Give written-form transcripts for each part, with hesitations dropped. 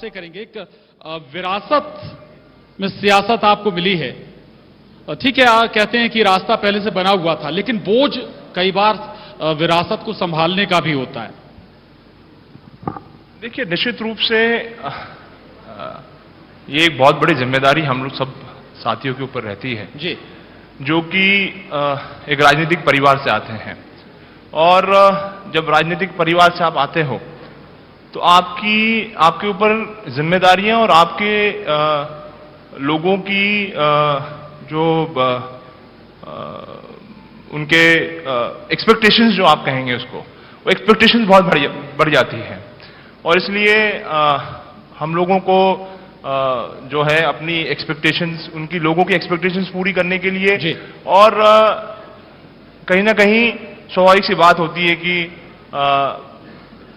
आपसे करेंगे। एक विरासत में सियासत आपको मिली है, ठीक है, कहते हैं कि रास्ता पहले से बना हुआ था, लेकिन बोझ कई बार विरासत को संभालने का भी होता है। देखिए, निश्चित रूप से ये एक बहुत बड़ी जिम्मेदारी हम लोग सब साथियों के ऊपर रहती है जी, जो कि एक राजनीतिक परिवार से आते हैं। और जब राजनीतिक परिवार से आप आते हो तो आपके ऊपर जिम्मेदारियां और आपके लोगों की जो उनके एक्सपेक्टेशंस जो आप कहेंगे उसको, वो एक्सपेक्टेशंस बहुत बढ़ जाती है। और इसलिए हम लोगों को जो है अपनी एक्सपेक्टेशंस, उनकी लोगों की एक्सपेक्टेशंस पूरी करने के लिए, और कहीं ना कहीं स्वाभाविक सी बात होती है कि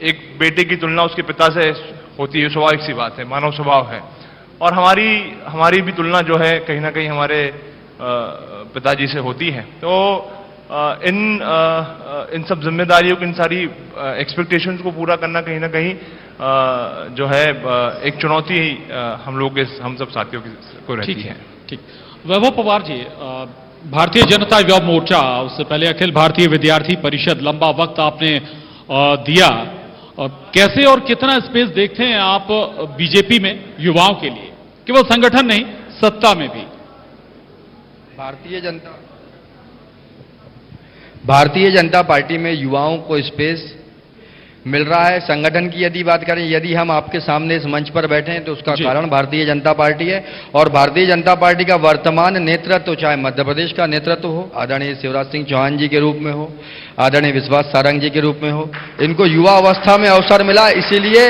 एक बेटे की तुलना उसके पिता से होती है, स्वाभाविक सी बात है, मानव स्वभाव है। और हमारी भी तुलना जो है कहीं ना कहीं हमारे पिताजी से होती है। तो इन सब जिम्मेदारियों की, इन सारी एक्सपेक्टेशंस को पूरा करना कहीं ना कहीं जो है एक चुनौती हम सब साथियों को रहती है। ठीक। वैभव पवार जी, भारतीय जनता युवा मोर्चा, उससे पहले अखिल भारतीय विद्यार्थी परिषद, लंबा वक्त आपने दिया, कैसे और कितना स्पेस देखते हैं आप बीजेपी में युवाओं के लिए, केवल संगठन नहीं सत्ता में भी? भारतीय जनता पार्टी में युवाओं को स्पेस मिल रहा है। संगठन की यदि बात करें, यदि हम आपके सामने इस मंच पर बैठे हैं तो उसका कारण भारतीय जनता पार्टी है। और भारतीय जनता पार्टी का वर्तमान नेतृत्व, चाहे मध्य प्रदेश का नेतृत्व हो, आदरणीय शिवराज सिंह चौहान जी के रूप में हो, आदरणीय विश्वास सारंग जी के रूप में हो, इनको युवा अवस्था में अवसर मिला, इसीलिए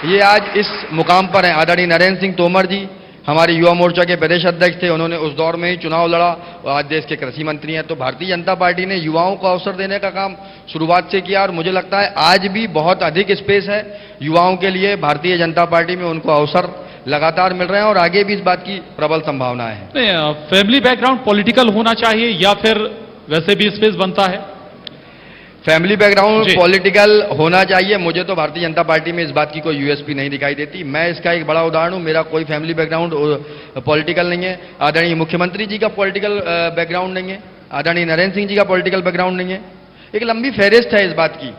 ये आज इस मुकाम पर हैं। आदरणीय नरेंद्र सिंह तोमर जी हमारे युवा मोर्चा के प्रदेश अध्यक्ष थे, उन्होंने उस दौर में ही चुनाव लड़ा और आज देश के कृषि मंत्री हैं। तो भारतीय जनता पार्टी ने युवाओं को अवसर देने का काम शुरुआत से किया और मुझे लगता है आज भी बहुत अधिक स्पेस है युवाओं के लिए भारतीय जनता पार्टी में, उनको अवसर लगातार मिल रहे हैं और आगे भी इस बात की प्रबल संभावनाएं हैं। फैमिली बैकग्राउंड पॉलिटिकल होना चाहिए या फिर वैसे भी स्पेस बनता है? फैमिली बैकग्राउंड पॉलिटिकल होना चाहिए। मुझे तो भारतीय जनता पार्टी में इस बात की कोई यूएसपी नहीं दिखाई देती। मैं इसका एक बड़ा उदाहरण हूं, मेरा कोई फैमिली बैकग्राउंड पॉलिटिकल नहीं है। आदरणीय मुख्यमंत्री जी का पॉलिटिकल बैकग्राउंड नहीं है, आदरणीय नरेंद्र सिंह जी का पॉलिटिकल बैकग्राउंड नहीं है। एक लंबी फहरिस्त है इस बात की,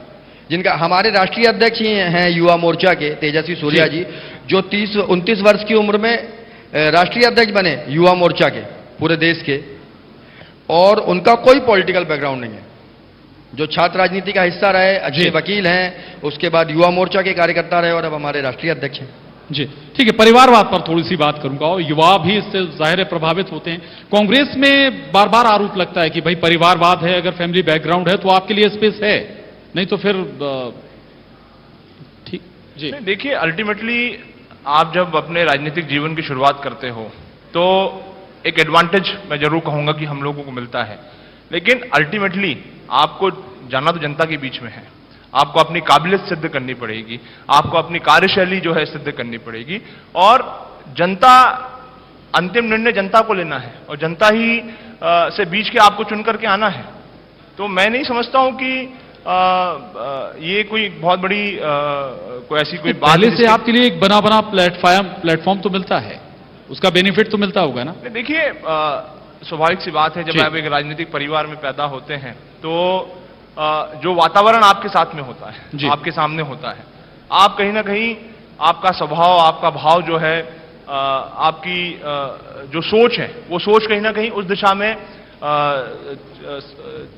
जिनका हमारे राष्ट्रीय अध्यक्ष ही हैं युवा मोर्चा के तेजस्वी सूर्या जी, जो 29 वर्ष की उम्र में राष्ट्रीय अध्यक्ष बने युवा मोर्चा के पूरे देश के, और उनका कोई पॉलिटिकल बैकग्राउंड नहीं है। जो छात्र राजनीति का हिस्सा रहे, अच्छे वकील हैं, उसके बाद युवा मोर्चा के कार्यकर्ता रहे और अब हमारे राष्ट्रीय अध्यक्ष हैं। जी, ठीक है। परिवारवाद पर थोड़ी सी बात करूंगा, और युवा भी इससे जाहिर है प्रभावित होते हैं। कांग्रेस में बार बार आरोप लगता है कि भाई परिवारवाद है, अगर फैमिली बैकग्राउंड है तो आपके लिए स्पेस है, नहीं तो फिर ठीक। जी देखिए, अल्टीमेटली आप जब अपने राजनीतिक जीवन की शुरुआत करते हो तो एक एडवांटेज मैं जरूर कहूंगा कि हम लोगों को मिलता है, लेकिन अल्टीमेटली आपको जाना तो जनता के बीच में है। आपको अपनी काबिलियत सिद्ध करनी पड़ेगी, आपको अपनी कार्यशैली जो है सिद्ध करनी पड़ेगी, और जनता, अंतिम निर्णय जनता को लेना है और जनता ही से बीच के आपको चुन करके आना है। तो मैं नहीं समझता हूं कि ये कोई बहुत बड़ी कोई ऐसी कोई बात पहले से आपके लिए एक बना प्लेटफॉर्म तो मिलता है, उसका बेनिफिट तो मिलता होगा ना? देखिए, स्वाभाविक सी बात है, जब आप एक राजनीतिक परिवार में पैदा होते हैं तो जो वातावरण आपके साथ में होता है, आपके सामने होता है, आप कहीं ना कहीं आपका स्वभाव, आपका भाव जो है, आपकी जो सोच है, वो सोच कहीं ना कहीं उस दिशा में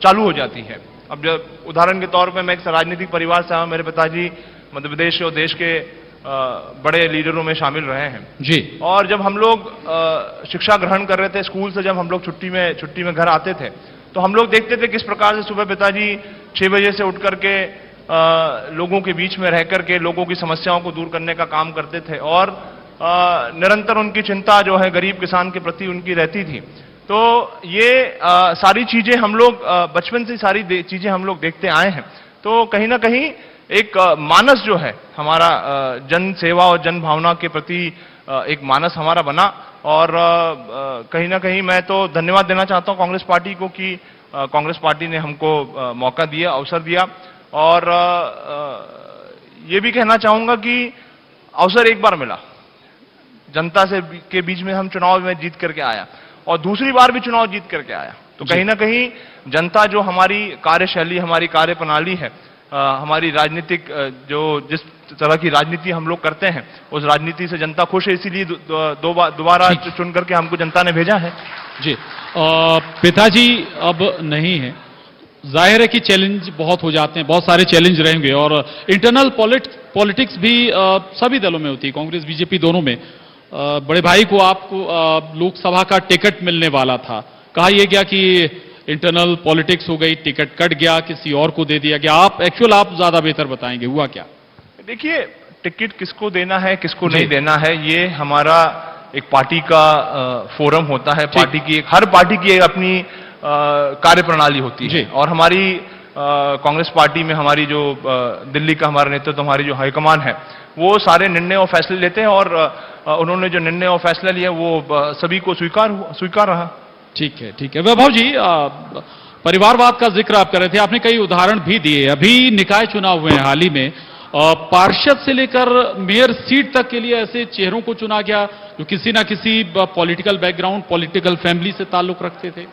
चालू हो जाती है। अब जब उदाहरण के तौर पे मैं एक राजनीतिक परिवार से आया, मेरे पिताजी मध्य प्रदेश और देश के बड़े लीडरों में शामिल रहे हैं जी। और जब हम लोग शिक्षा ग्रहण कर रहे थे, स्कूल से जब हम लोग छुट्टी में घर आते थे, तो हम लोग देखते थे किस प्रकार से सुबह पिताजी 6 बजे से उठ करके लोगों के बीच में रह करके लोगों की समस्याओं को दूर करने का काम करते थे, और निरंतर उनकी चिंता जो है गरीब किसान के प्रति उनकी रहती थी। तो ये सारी चीजें हम लोग बचपन से सारी चीजें हम लोग देखते आए हैं। तो कहीं ना कहीं एक मानस जो है हमारा जन सेवा और जन भावना के प्रति एक मानस हमारा बना, और कहीं ना कहीं मैं तो धन्यवाद देना चाहता हूं कांग्रेस पार्टी को कि कांग्रेस पार्टी ने हमको मौका दिया, अवसर दिया। और ये भी कहना चाहूंगा कि अवसर एक बार मिला, जनता से के बीच में हम चुनाव में जीत करके आया और दूसरी बार भी चुनाव जीत करके आया। तो कहीं ना कहीं जनता जो हमारी कार्यशैली, हमारी कार्यप्रणाली है, हमारी राजनीतिक जो जिस तरह की राजनीति हम लोग करते हैं, उस राजनीति से जनता खुश है, इसीलिए दोबारा चुन करके हमको जनता ने भेजा है। जी, पिताजी अब नहीं है, जाहिर है कि चैलेंज बहुत हो जाते हैं, बहुत सारे चैलेंज रहेंगे और इंटरनल पॉलिटिक्स भी सभी दलों में होती है, कांग्रेस बीजेपी दोनों में। बड़े भाई को आपको लोकसभा का टिकट मिलने वाला था, कहा यह गया कि इंटरनल पॉलिटिक्स हो गई, टिकट कट गया, किसी और को दे दिया गया। आप ज्यादा बेहतर बताएंगे, हुआ क्या? देखिए, टिकट किसको देना है, किसको नहीं देना है, ये हमारा एक पार्टी का फोरम होता है। पार्टी की हर पार्टी की एक अपनी कार्यप्रणाली होती है और हमारी कांग्रेस पार्टी में हमारी जो दिल्ली का हमारा नेतृत्व, हमारी जो हाईकमान है, वो सारे निर्णय और फैसले लेते हैं और उन्होंने जो निर्णय और फैसला लिया वो सभी को स्वीकार रहा। ठीक है वैभव जी, परिवारवाद का जिक्र आप कर रहे थे, आपने कई उदाहरण भी दिए। अभी निकाय चुनाव हुए हैं हाल ही में, पार्षद से लेकर मेयर सीट तक के लिए ऐसे चेहरों को चुना गया जो किसी ना किसी पॉलिटिकल बैकग्राउंड, पॉलिटिकल फैमिली से ताल्लुक रखते थे।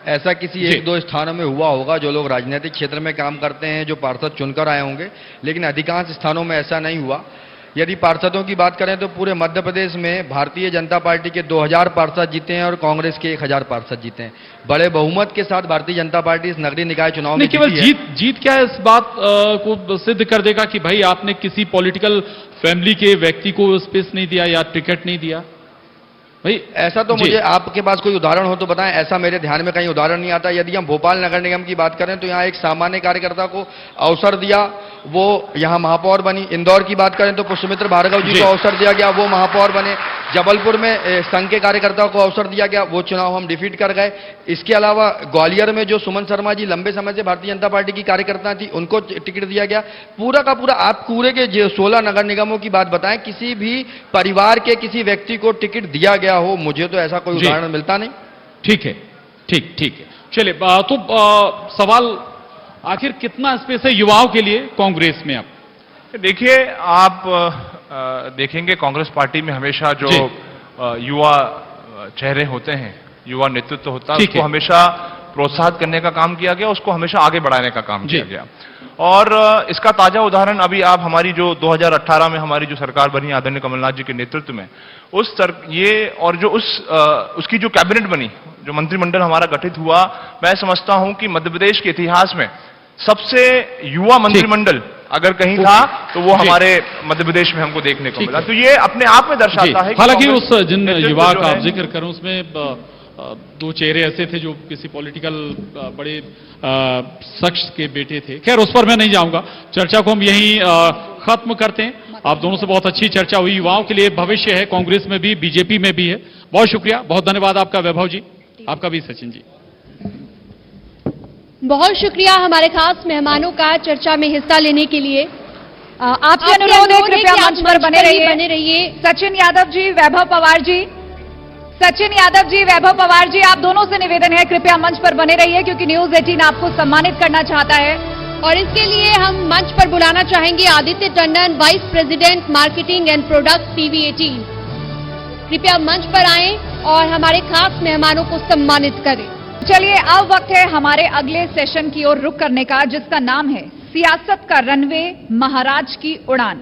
ऐसा किसी एक दो स्थानों में हुआ होगा, जो लोग राजनीतिक क्षेत्र में काम करते हैं, जो पार्षद चुनकर आए होंगे, लेकिन अधिकांश स्थानों में ऐसा नहीं हुआ। यदि पार्षदों की बात करें तो पूरे मध्य प्रदेश में भारतीय जनता पार्टी के 2000 पार्षद जीते हैं और कांग्रेस के 1000 पार्षद जीते हैं। बड़े बहुमत के साथ भारतीय जनता पार्टी इस नगरीय निकाय चुनाव में केवल जीत क्या है, इस बात को सिद्ध कर देगा कि भाई आपने किसी पॉलिटिकल फैमिली के व्यक्ति को स्पेस नहीं दिया या टिकट नहीं दिया। भाई ऐसा तो मुझे आपके पास कोई उदाहरण हो तो बताएं, ऐसा मेरे ध्यान में कहीं उदाहरण नहीं आता। यदि हम भोपाल नगर निगम की बात करें तो यहाँ एक सामान्य कार्यकर्ता को अवसर दिया, वो यहाँ महापौर बनी। इंदौर की बात करें तो पुष्पमित्र भार्गव जी को अवसर दिया गया, वो महापौर बने। जबलपुर में संघ के कार्यकर्ताओं को अवसर दिया गया, वो चुनाव हम डिफीट कर गए। इसके अलावा ग्वालियर में जो सुमन शर्मा जी लंबे समय से भारतीय जनता पार्टी की कार्यकर्ता थी, उनको टिकट दिया गया। पूरा का पूरा आप पूरे के 16 नगर निगमों की बात बताएं, किसी भी परिवार के किसी व्यक्ति को टिकट दिया गया हो, मुझे तो ऐसा कोई उदाहरण मिलता नहीं। ठीक है, ठीक है। चलिए, तो सवाल आखिर कितना स्पेस है युवाओं के लिए कांग्रेस में? अब देखिए, आप देखेंगे कांग्रेस पार्टी में हमेशा जो युवा चेहरे होते हैं, युवा नेतृत्व होता है, उसको हमेशा प्रोत्साहित करने का काम किया गया, उसको हमेशा आगे बढ़ाने का काम किया गया। और इसका ताजा उदाहरण अभी आप हमारी जो 2018 में हमारी जो सरकार बनी आदरणीय कमलनाथ जी के नेतृत्व में, और जो उसकी जो कैबिनेट बनी, जो मंत्रिमंडल हमारा गठित हुआ, मैं समझता हूं कि मध्य प्रदेश के इतिहास में सबसे युवा मंत्रिमंडल अगर कहीं था तो वो हमारे मध्य प्रदेश में हमको देखने को मिला। तो ये अपने आप में दर्शाता है। हालांकि उस जिन युवा का आप जिक्र करूं, उसमें दो चेहरे ऐसे थे जो किसी पॉलिटिकल बड़े शख्स के बेटे थे। खैर, उस पर मैं नहीं जाऊंगा, चर्चा को हम यहीं खत्म करते हैं। आप दोनों से बहुत अच्छी चर्चा हुई, युवाओं के लिए भविष्य है, कांग्रेस में भी, बीजेपी में भी है। बहुत शुक्रिया, बहुत धन्यवाद आपका वैभव जी, आपका भी सचिन जी। बहुत शुक्रिया हमारे खास मेहमानों का चर्चा में हिस्सा लेने के लिए। आपसे अनुरोध है कृपया मंच पर बने रहिए। सचिन यादव जी, वैभव पवार जी, सचिन यादव जी, वैभव पवार जी, आप दोनों से निवेदन है कृपया मंच पर बने रहिए, क्योंकि न्यूज 18 आपको सम्मानित करना चाहता है। और इसके लिए हम मंच पर बुलाना चाहेंगे Aditya Tandon, vice president marketing and product TV 18। कृपया मंच पर आएं और हमारे खास मेहमानों को सम्मानित करें। चलिए, अब वक्त है हमारे अगले सेशन की ओर रुख करने का, जिसका नाम है सियासत का रनवे, महाराज की उड़ान।